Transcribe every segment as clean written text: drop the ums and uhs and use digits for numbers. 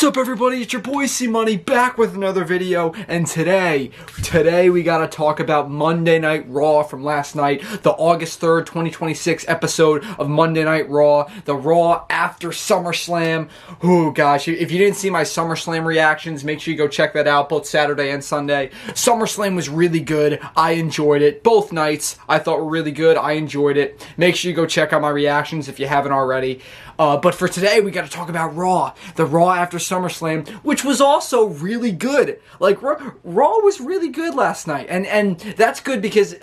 up, everybody? It's your boy Cmoney back with another video, and today we gotta talk about Monday Night Raw from last night, the August 3rd, 2026 episode of Monday Night Raw, the Raw after SummerSlam. Oh gosh, if you didn't see my SummerSlam reactions, make sure you go check that out, both Saturday and Sunday. SummerSlam was really good. I enjoyed it. Both nights I thought were really good. I enjoyed it. Make sure you go check out my reactions if you haven't already. But for today, we got to talk about Raw, the Raw after SummerSlam, which was also really good. Like, Raw was really good last night, and that's good because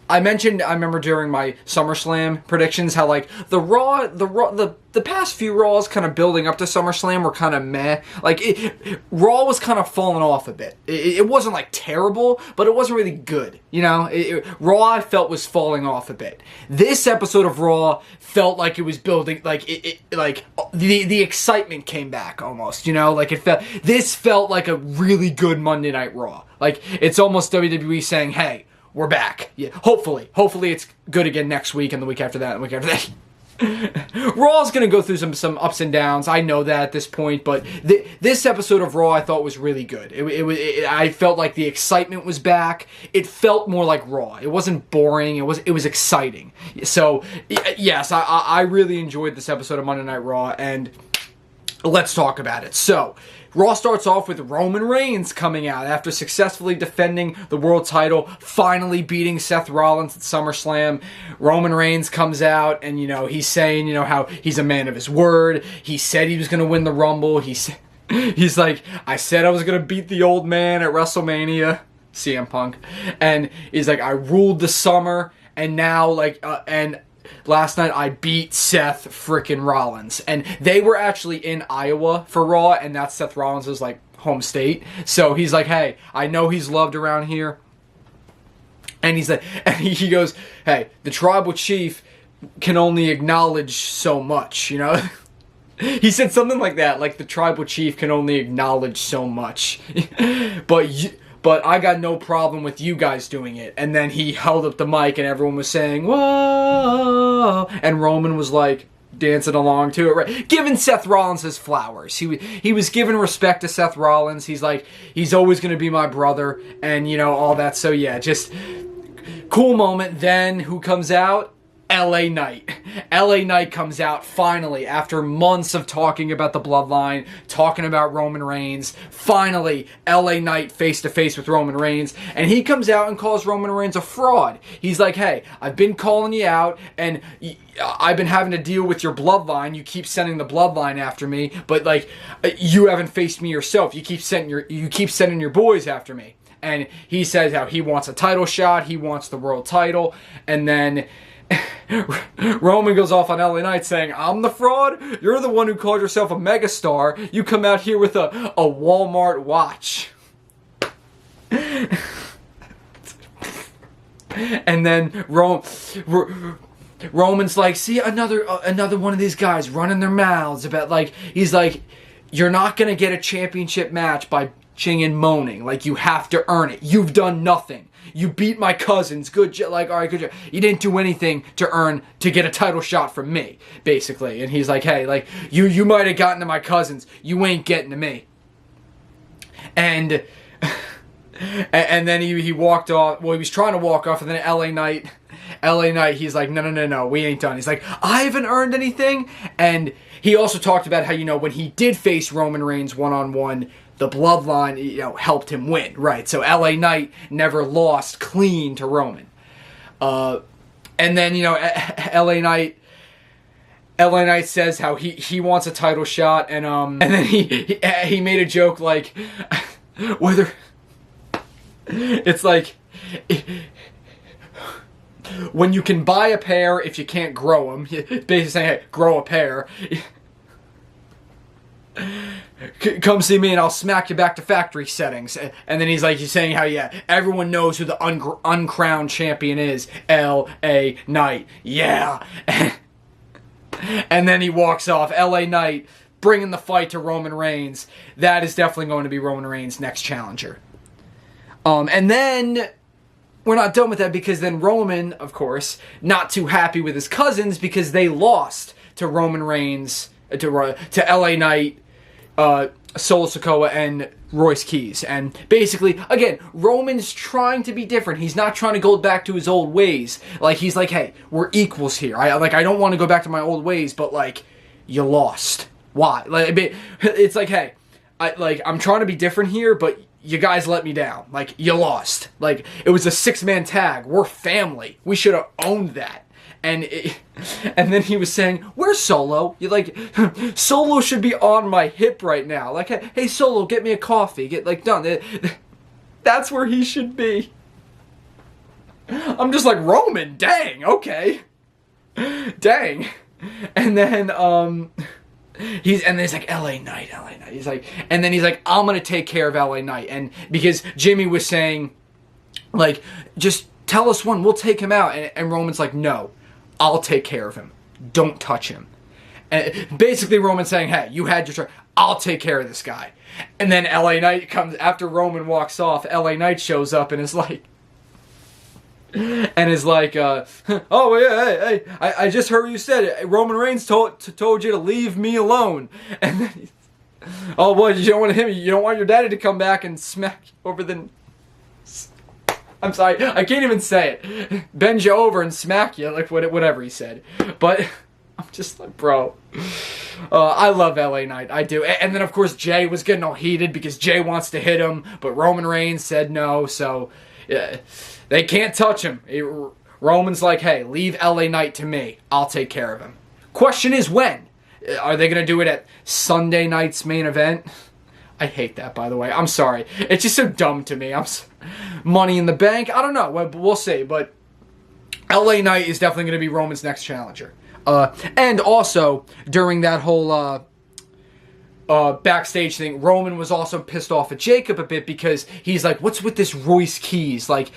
I remember during my SummerSlam predictions how like the past few Raws kind of building up to SummerSlam were kind of meh. Like Raw was kind of falling off a bit. It wasn't like terrible, but it wasn't really good. You know, Raw I felt was falling off a bit. This episode of Raw felt like it was building, like the excitement came back almost. You know, like this felt like a really good Monday Night Raw. Like it's almost WWE saying, "Hey, we're back." Yeah, hopefully it's good again next week and the week after that and the week after that. Raw's gonna go through some ups and downs. I know that at this point, but this episode of Raw I thought was really good. I felt like the excitement was back. It felt more like Raw. It wasn't boring. It was exciting. So yes, I really enjoyed this episode of Monday Night Raw, and let's talk about it. So Raw starts off with Roman Reigns coming out after successfully defending the world title, finally beating Seth Rollins at SummerSlam. Roman Reigns comes out and, you know, he's saying, you know, how he's a man of his word. He said he was going to win the Rumble. He's like, I said I was going to beat the old man at WrestleMania, CM Punk. And he's like, I ruled the summer, and now, like, and last night I beat Seth frickin' Rollins. And they were actually in Iowa for Raw, and that's Seth Rollins' like home state. So he's like, hey, I know he's loved around here. And he's like, and he goes, hey, the tribal chief can only acknowledge so much, you know? He said something like that, like the tribal chief can only acknowledge so much. But I got no problem with you guys doing it. And then he held up the mic and everyone was saying, whoa. And Roman was like dancing along to it, right? Giving Seth Rollins his flowers. He was giving respect to Seth Rollins. He's like, he's always going to be my brother. And, you know, all that. So, yeah, just cool moment. Then who comes out? LA Knight. LA Knight comes out finally after months of talking about the bloodline, talking about Roman Reigns. Finally, LA Knight face to face with Roman Reigns, and he comes out and calls Roman Reigns a fraud. He's like, hey, I've been calling you out, and I've been having to deal with your bloodline. You keep sending the bloodline after me, but like you haven't faced me yourself. You keep sending your boys after me. And he says how he wants a title shot, he wants the world title, and then Roman goes off on LA Knight saying, I'm the fraud? You're the one who called yourself a megastar. You come out here with a Walmart watch. And then Roman's like, see, another one of these guys running their mouths about, like, he's like, you're not going to get a championship match by bitching and moaning. Like, you have to earn it. You've done nothing. You beat my cousins. Good job. Like, all right, good job. You didn't do anything to get a title shot from me, basically. And he's like, hey, like, you might have gotten to my cousins. You ain't getting to me. And then he walked off. Well, he was trying to walk off, and then LA Knight, he's like, no, we ain't done. He's like, I haven't earned anything. And he also talked about how, you know, when he did face Roman Reigns one-on-one, the bloodline, you know, helped him win, right? So LA Knight never lost clean to Roman. And then, you know, LA Knight says how he wants a title shot, and then he made a joke like, whether it's like, when you can buy a pair if you can't grow them, basically saying, hey, grow a pair. Come see me and I'll smack you back to factory settings. And then he's saying how, yeah, everyone knows who the uncrowned champion is. L.A. Knight. Yeah. And then he walks off. L.A. Knight bringing the fight to Roman Reigns. That is definitely going to be Roman Reigns' next challenger. And then we're not done with that, because then Roman, of course, not too happy with his cousins because they lost to Roman Reigns to LA Knight, Solo Sikoa, and Royce Keys. And basically, again, Roman's trying to be different. He's not trying to go back to his old ways. Like, he's like, hey, we're equals here. I don't want to go back to my old ways, but like, you lost. Why? Like, it's like, hey, I'm trying to be different here, but you guys let me down. Like, you lost. Like, it was a 6-man tag. We're family. We should have owned that. And then he was saying, where's Solo? You're like, Solo should be on my hip right now. Like, hey, Solo, get me a coffee. Get, like, done. That's where he should be. I'm just like, Roman, dang, okay. Dang. And then, he's like, LA Knight. He's like, and then he's like, I'm gonna take care of LA Knight. And because Jimmy was saying, like, just tell us when, we'll take him out. And Roman's like, no, I'll take care of him. Don't touch him. And basically Roman's saying, hey, you had your turn. I'll take care of this guy. And then LA Knight comes, after Roman walks off, LA Knight shows up and is like, oh yeah, hey, I just heard you said it. Roman Reigns told you to leave me alone. And then oh boy, you don't want your daddy to come back and smack you over the, I'm sorry, I can't even say it. Bend you over and smack you, like whatever he said. But I'm just like, bro, I love LA Knight, I do. And then of course Jay was getting all heated because Jay wants to hit him, but Roman Reigns said no, so yeah. They can't touch him. Roman's like, hey, leave LA Knight to me. I'll take care of him. Question is when? Are they going to do it at Sunday night's main event? I hate that, by the way. I'm sorry. It's just so dumb to me. Money in the Bank? I don't know. We'll see. But LA Knight is definitely going to be Roman's next challenger. And also, during that whole backstage thing, Roman was also pissed off at Jacob a bit because he's like, what's with this Royce Keys? Like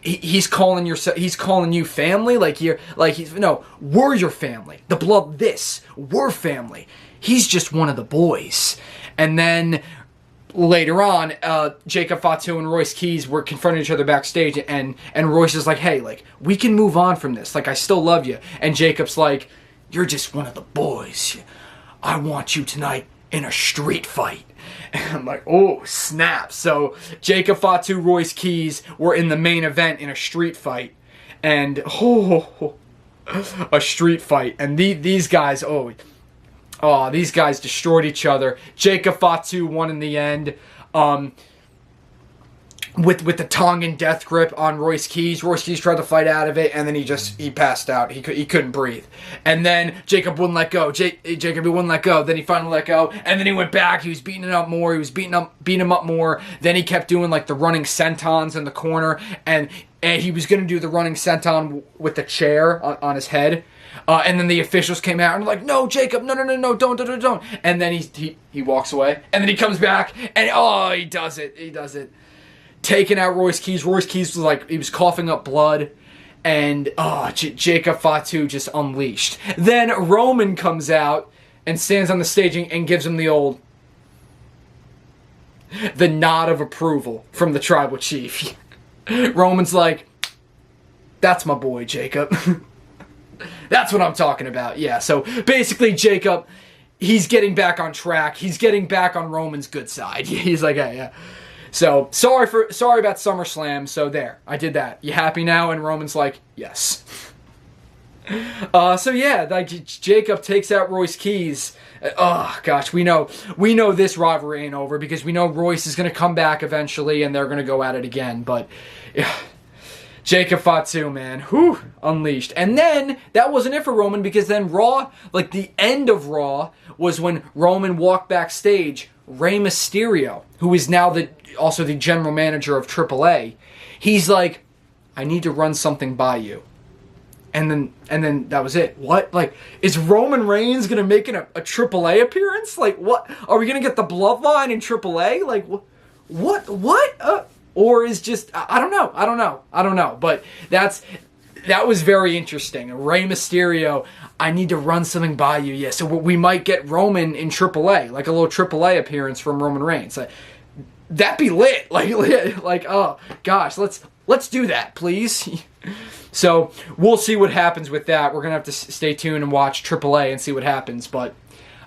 he's calling you family? No, we're your family. The blood, we're family. He's just one of the boys. And then later on, Jacob Fatu and Royce Keys were confronting each other backstage, and Royce is like, hey, like, we can move on from this. Like, I still love you. And Jacob's like, you're just one of the boys. I want you tonight in a street fight. And I'm like, oh, snap. So Jacob Fatu, Royce Keys were in the main event in a street fight. And, a street fight. And these guys, these guys destroyed each other. Jacob Fatu won in the end. With the Tongan death grip on Royce Keys. Royce Keys tried to fight out of it, and then he passed out. He couldn't breathe. And then Jacob wouldn't let go. Jacob wouldn't let go. Then he finally let go, and then he went back. He was beating him up more. He was beating him up more. Then he kept doing like the running sentons in the corner, and he was gonna do the running senton with the chair on his head. And then the officials came out and were like, no, Jacob, no, don't. And then he walks away, and then he comes back, and he does it. Taking out Royce Keys. Royce Keys was like, he was coughing up blood. And, Jacob Fatu just unleashed. Then Roman comes out and stands on the stage and gives him the nod of approval from the tribal chief. Roman's like, that's my boy, Jacob. That's what I'm talking about. Yeah, so basically Jacob, he's getting back on track. He's getting back on Roman's good side. He's like, yeah. So, sorry about SummerSlam, so there, I did that. You happy now? And Roman's like, yes. So yeah, like, Jacob takes out Royce Keys. Gosh, we know this rivalry ain't over because we know Royce is going to come back eventually and they're going to go at it again, but yeah. Jacob Fatu, man, unleashed. And then, that wasn't it for Roman because then Raw, like the end of Raw, was when Roman walked backstage. Rey Mysterio, who is now also the general manager of AAA, he's like, I need to run something by you. And then that was it. What? Like, is Roman Reigns going to make a AAA appearance? Like, what? Are we going to get the Bloodline in AAA? Like, what? Or is just, I don't know. But that was very interesting. Rey Mysterio, I need to run something by you. Yeah, so we might get Roman in AAA, like a little AAA appearance from Roman Reigns. That'd be lit. Like, oh gosh, let's do that, please. So we'll see what happens with that. We're gonna have to stay tuned and watch AAA and see what happens. But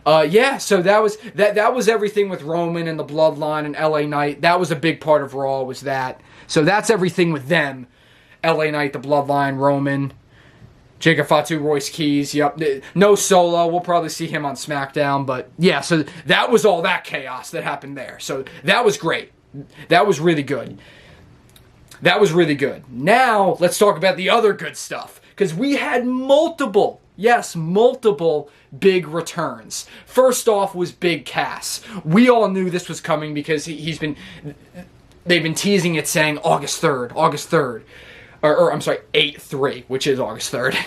yeah, so that was everything with Roman and the Bloodline and LA Knight. That was a big part of Raw, was that. So that's everything with them. LA Knight, the Bloodline, Roman, Jacob Fatu, Royce Keys. Yep. No Solo. We'll probably see him on SmackDown. But yeah, so that was all that chaos that happened there. So that was great. That was really good. That was really good. Now, let's talk about the other good stuff. Because we had multiple big returns. First off was Big Cass. We all knew this was coming because they've been teasing it saying August 3rd. Or I'm sorry, 8/3, which is August 3rd.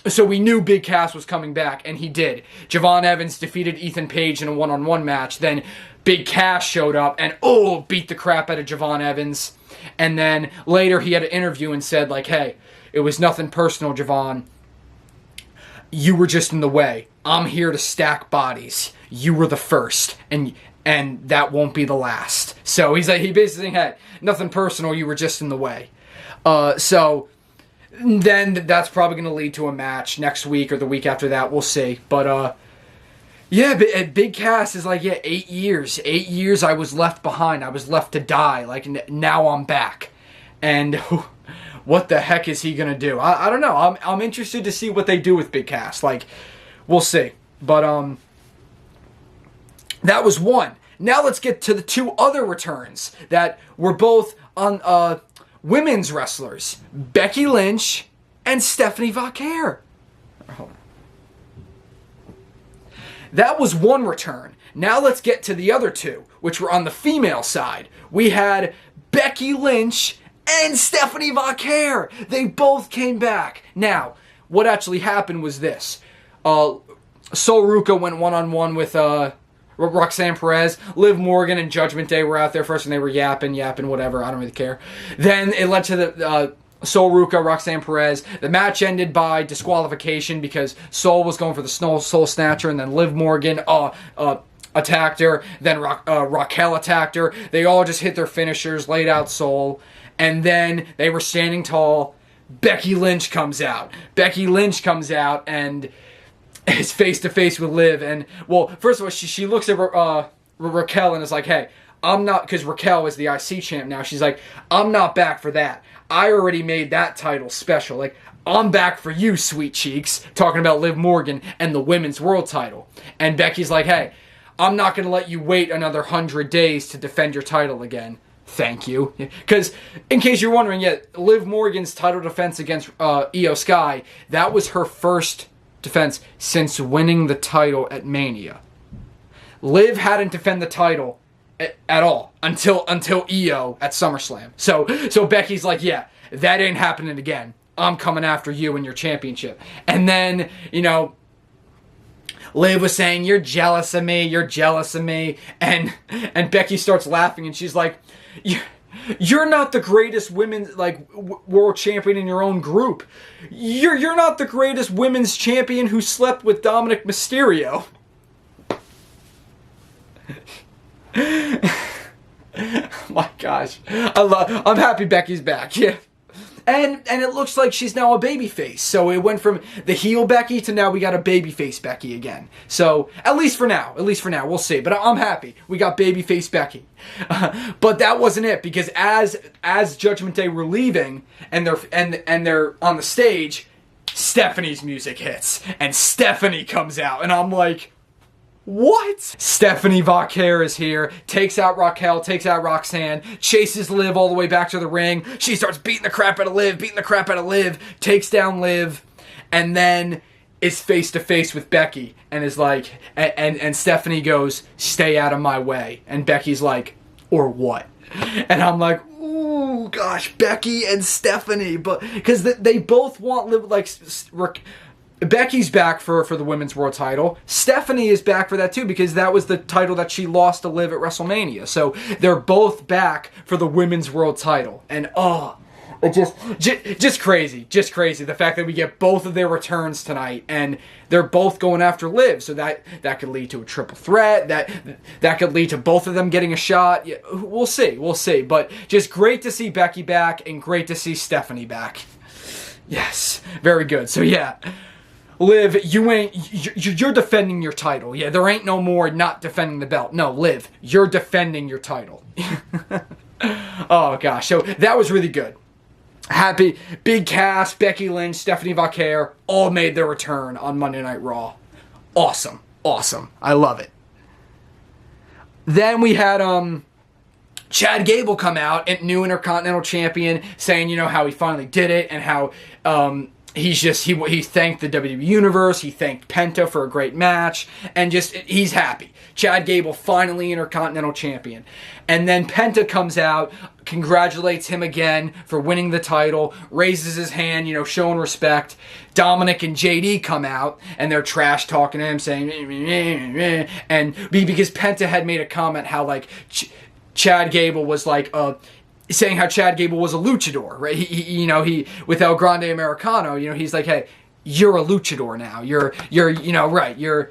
So we knew Big Cass was coming back, and he did. Javon Evans defeated Ethan Page in a one-on-one match. Then Big Cass showed up and beat the crap out of Javon Evans. And then later he had an interview and said, like, hey, it was nothing personal, Javon. You were just in the way. I'm here to stack bodies. You were the first, and that won't be the last. So he basically had nothing personal. You were just in the way. So then that's probably going to lead to a match next week or the week after that. We'll see. But yeah, Big Cass is like, yeah, 8 years. 8 years I was left behind. I was left to die. Like, now I'm back. And what the heck is he going to do? I don't know. I'm interested to see what they do with Big Cass. Like, we'll see. But that was one. Now let's get to the two other returns that were both on women's wrestlers. Becky Lynch and Stephanie Vaquer. That was one return. Now let's get to the other two, which were on the female side. We had Becky Lynch and Stephanie Vaquer. They both came back. Now, what actually happened was this. Sol Ruca went one-on-one with Roxanne Perez. Liv Morgan and Judgment Day were out there first, and they were yapping, whatever. I don't really care. Then it led to the Sol Ruca, Roxanne Perez. The match ended by disqualification because Sol was going for the Soul Snatcher, and then Liv Morgan attacked her. Then Raquel attacked her. They all just hit their finishers, laid out Sol, and then they were standing tall. Becky Lynch comes out. And is face to face with Liv, and well, first of all, she looks at Raquel and is like, "Hey, I'm not," because Raquel is the IC champ now. She's like, "I'm not back for that. I already made that title special. Like, I'm back for you, sweet cheeks." Talking about Liv Morgan and the women's world title, and Becky's like, "Hey, I'm not gonna let you wait another 100 days to defend your title again. Thank you." Because, in case you're wondering, yeah, Liv Morgan's title defense against Io Sky, that was her first defense since winning the title at Mania. Liv hadn't defended the title at all until Io at SummerSlam. So Becky's like, yeah, that ain't happening again. I'm coming after you and your championship. And then, Liv was saying, you're jealous of me. And Becky starts laughing, and she's like, you're not the greatest women's world champion in your own group. You're not the greatest women's champion who slept with Dominic Mysterio. My gosh, I'm happy Becky's back. Yeah. And it looks like she's now a babyface. So it went from the heel Becky to now we got a babyface Becky again. So at least for now, we'll see. But I'm happy we got babyface Becky. But that wasn't it, because as Judgment Day were leaving and they're on the stage, Stephanie's music hits and Stephanie comes out, and I'm like, what? Stephanie Vaquer is here, takes out Raquel, takes out Roxanne, chases Liv all the way back to the ring. She starts beating the crap out of Liv, takes down Liv, and then is face to face with Becky and is like, and Stephanie goes, "Stay out of my way." And Becky's like, "Or what?" And I'm like, ooh, gosh, Becky and Stephanie, but because they both want Liv, Becky's back for the women's world title. Stephanie is back for that too, because that was the title that she lost to Liv at WrestleMania. So they're both back for the women's world title. And just crazy. The fact that we get both of their returns tonight, and they're both going after Liv. So that could lead to a triple threat. That could lead to both of them getting a shot. Yeah, we'll see. But just great to see Becky back, and great to see Stephanie back. Yes, very good. So yeah, Liv, you're defending your title. Yeah, there ain't no more not defending the belt. No, Liv, you're defending your title. Oh gosh, so that was really good. Happy, big cast, Becky Lynch, Stephanie Vaquer, all made their return on Monday Night Raw. Awesome, awesome. I love it. Then we had Chad Gable come out, and new Intercontinental Champion, saying, you know, how he finally did it, and how he thanked the WWE Universe, he thanked Penta for a great match, and just, he's happy. Chad Gable finally Intercontinental Champion. And then Penta comes out, congratulates him again for winning the title, raises his hand, you know, showing respect. Dominic and JD come out, and they're trash talking to him, saying, and because Penta had made a comment how, like, Chad Gable was like, saying how Chad Gable was a luchador, right? He with El Grande Americano, you know, he's like, hey, you're a luchador now. You're, you know, right. You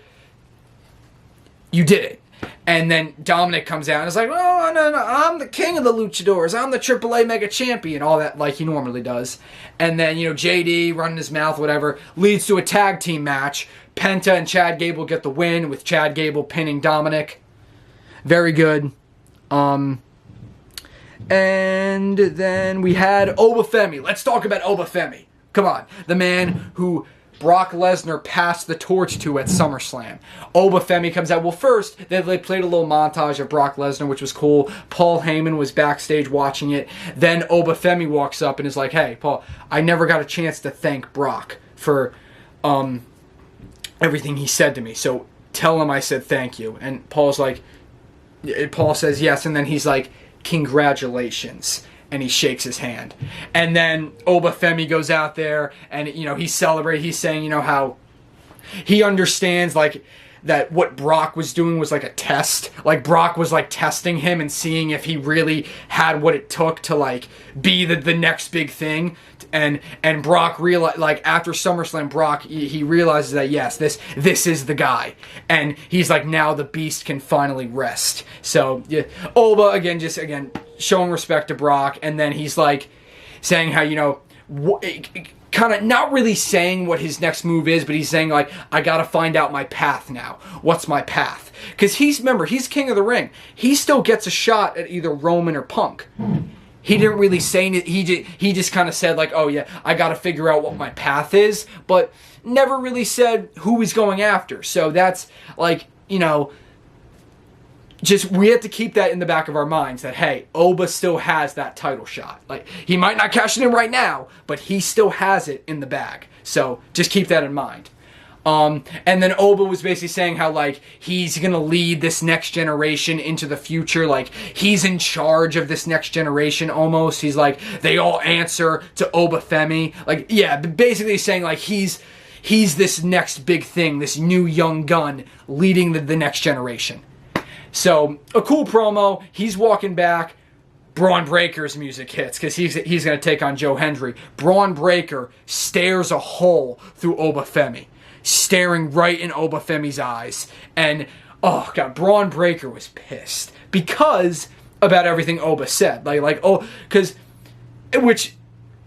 did it. And then Dominic comes out and is like, oh, no, I'm the king of the luchadors. I'm the AAA Mega Champion. All that like he normally does. And then, you know, JD running his mouth, whatever, leads to a tag team match. Penta and Chad Gable get the win with Chad Gable pinning Dominic. Very good. And then we had Obafemi. Let's talk about Obafemi. Come on. The man who Brock Lesnar passed the torch to at SummerSlam. Obafemi comes out. Well, first, they played a little montage of Brock Lesnar, which was cool. Paul Heyman was backstage watching it. Then Obafemi walks up and is like, hey, Paul, I never got a chance to thank Brock for everything he said to me. So tell him I said thank you. And Paul says yes, and then he's like, congratulations. And he shakes his hand. And then Obafemi goes out there and, you know, he's celebrating. He's saying, you know, how he understands, like, that what Brock was doing was like a test. Like, Brock was like testing him and seeing if he really had what it took to like be the next big thing. And Brock realized, like, after SummerSlam, Brock, he realizes that, yes, this is the guy. And he's like, now the beast can finally rest. So, yeah, Oba, again, showing respect to Brock. And then he's like saying how, you know, kind of not really saying what his next move is, but he's saying, like, I got to find out my path now. What's my path? Because he's King of the Ring. He still gets a shot at either Roman or Punk. He didn't really say anything. He just kind of said, like, oh, yeah, I got to figure out what my path is, but never really said who he's going after. So that's, like, you know, just we have to keep that in the back of our minds that, hey, Oba still has that title shot. Like, he might not cash it in right now, but he still has it in the bag. So just keep that in mind. And then Oba was basically saying how, like, he's going to lead this next generation into the future. Like, he's in charge of this next generation almost. He's like, they all answer to Obafemi. Like, yeah, basically saying, like, he's this next big thing, this new young gun leading the next generation. So, a cool promo. He's walking back. Braun Breaker's music hits because he's going to take on Joe Hendry. Braun Breaker stares a hole through Obafemi, staring right in Obafemi's eyes. And, oh, God, Braun Breaker was pissed because about everything Oba said. Which,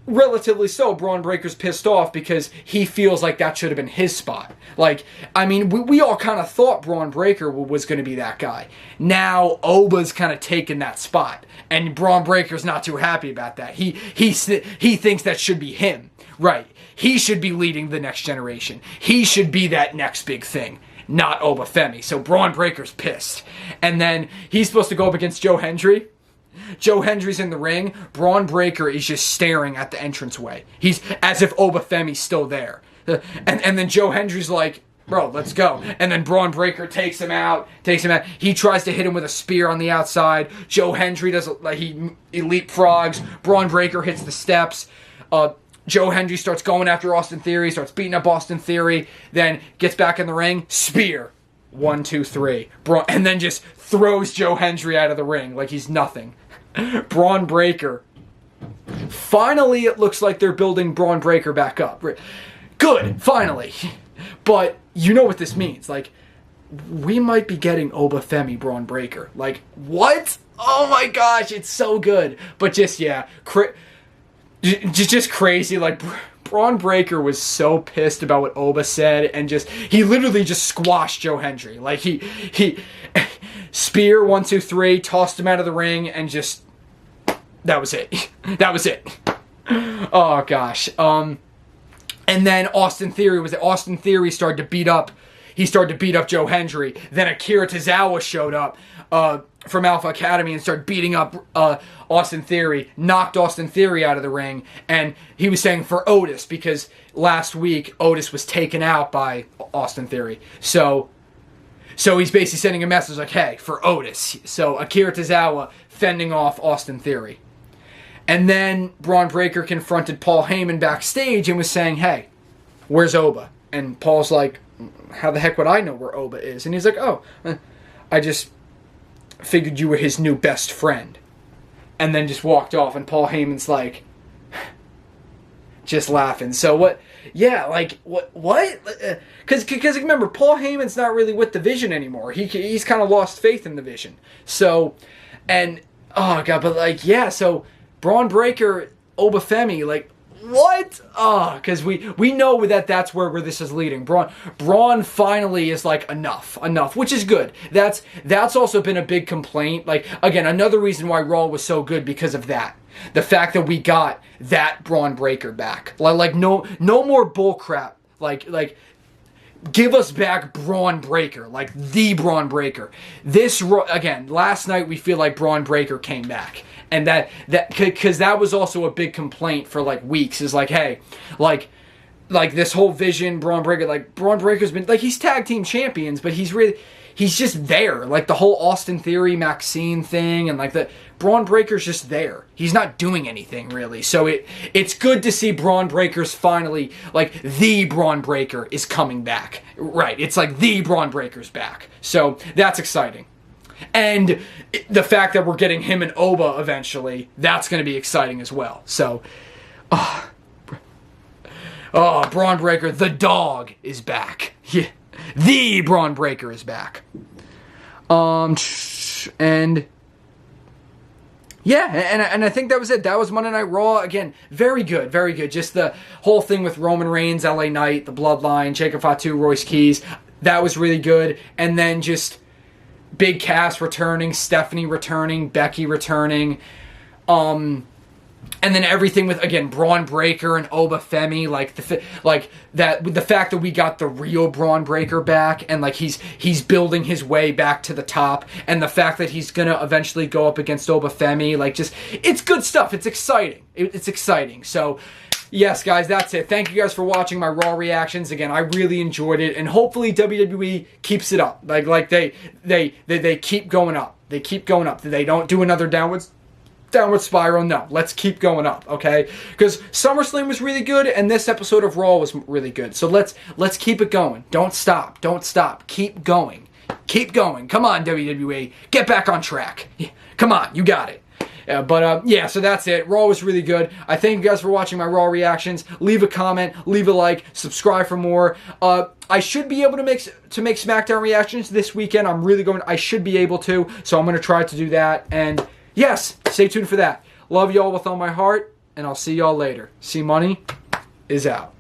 relatively so, Braun Breaker's pissed off because he feels like that should have been his spot. Like, I mean, we all kind of thought Braun Breaker was going to be that guy. Now, Oba's kind of taken that spot. And Braun Breaker's not too happy about that. He thinks that should be him. Right. He should be leading the next generation. He should be that next big thing, not Obafemi. So Braun Breaker's pissed. And then he's supposed to go up against Joe Hendry. Joe Hendry's in the ring. Braun Breaker is just staring at the entranceway. He's as if Obafemi's still there. And then Joe Hendry's like, bro, let's go. And then Braun Breaker takes him out. He tries to hit him with a spear on the outside. Joe Hendry does, like, he leapfrogs. Braun Breaker hits the steps. Joe Hendry starts going after Austin Theory, starts beating up Austin Theory, then gets back in the ring, spear. 1, 2, 3. And then just throws Joe Hendry out of the ring like he's nothing. Braun Breaker. Finally, it looks like they're building Braun Breaker back up. Good, finally. But you know what this means. Like, we might be getting Obafemi Braun Breaker. Like, what? Oh my gosh, it's so good. But just, yeah, just crazy. Like, Braun Breaker was so pissed about what Oba said, and he literally just squashed Joe Hendry. Like he spear 1, 2, 3, tossed him out of the ring, and that was it. That was it. Oh gosh. And then Austin Theory started to beat up. He started to beat up Joe Hendry. Then Akira Tozawa showed up from Alpha Academy and started beating up Austin Theory. Knocked Austin Theory out of the ring. And he was saying for Otis, because last week Otis was taken out by Austin Theory. So he's basically sending a message like, hey, for Otis. So Akira Tozawa fending off Austin Theory. And then Braun Breaker confronted Paul Heyman backstage and was saying, hey, where's Oba? And Paul's like, how the heck would I know where Oba is? And he's like, oh, I just figured you were his new best friend. And then just walked off, and Paul Heyman's like, just laughing. So what? Yeah, like, what? Because remember, Paul Heyman's not really with the Vision anymore. He's kind of lost faith in the Vision. So, and, oh, God, but like, yeah, so Braun Breaker, Obafemi, like, what? Because we know that's where this is leading. Braun finally is like, enough, which is good. That's also been a big complaint. Like, again, another reason why Raw was so good, because of that. The fact that we got that Braun Breaker back. Like no more bull crap. Like give us back Braun Breaker, like the Braun Breaker. Again, last night we feel like Braun Breaker came back. And because that was also a big complaint for like weeks, is like, hey, like this whole Vision, Braun Breaker, like Braun Breaker's been, like, he's tag team champions, but he's just there. Like the whole Austin Theory, Maxine thing, and like Braun Breaker's just there. He's not doing anything really. So it's good to see Braun Breaker's finally, like, the Braun Breaker is coming back. Right, it's like the Braun Breaker's back. So that's exciting. And the fact that we're getting him and Oba eventually, that's going to be exciting as well. So, Braun Breaker, the dog, is back. Yeah, the Braun Breaker is back. And yeah, and I think that was it. That was Monday Night Raw. Again, very good, very good. Just the whole thing with Roman Reigns, LA Knight, the Bloodline, Jacob Fatu, Royce Keys. That was really good. And then just Big Cass returning, Stephanie returning, Becky returning, and then everything with, again, Braun Breaker and Obafemi, the fact that we got the real Braun Breaker back, and like he's building his way back to the top, and the fact that he's gonna eventually go up against Obafemi, like, just, it's good stuff. It's exciting. It's exciting. So, yes, guys, that's it. Thank you guys for watching my Raw reactions. Again, I really enjoyed it, and hopefully WWE keeps it up. Like they keep going up. They keep going up. They don't do another downward spiral. No, let's keep going up, okay? Because SummerSlam was really good, and this episode of Raw was really good. So let's keep it going. Don't stop. Don't stop. Keep going. Keep going. Come on, WWE. Get back on track. Come on, you got it. Yeah, so that's it. Raw was really good. I thank you guys for watching my Raw reactions. Leave a comment, leave a like, subscribe for more. I should be able to make SmackDown reactions this weekend. I should be able to, so I'm going to try to do that. And yes, stay tuned for that. Love y'all with all my heart, and I'll see y'all later. Cmoney is out.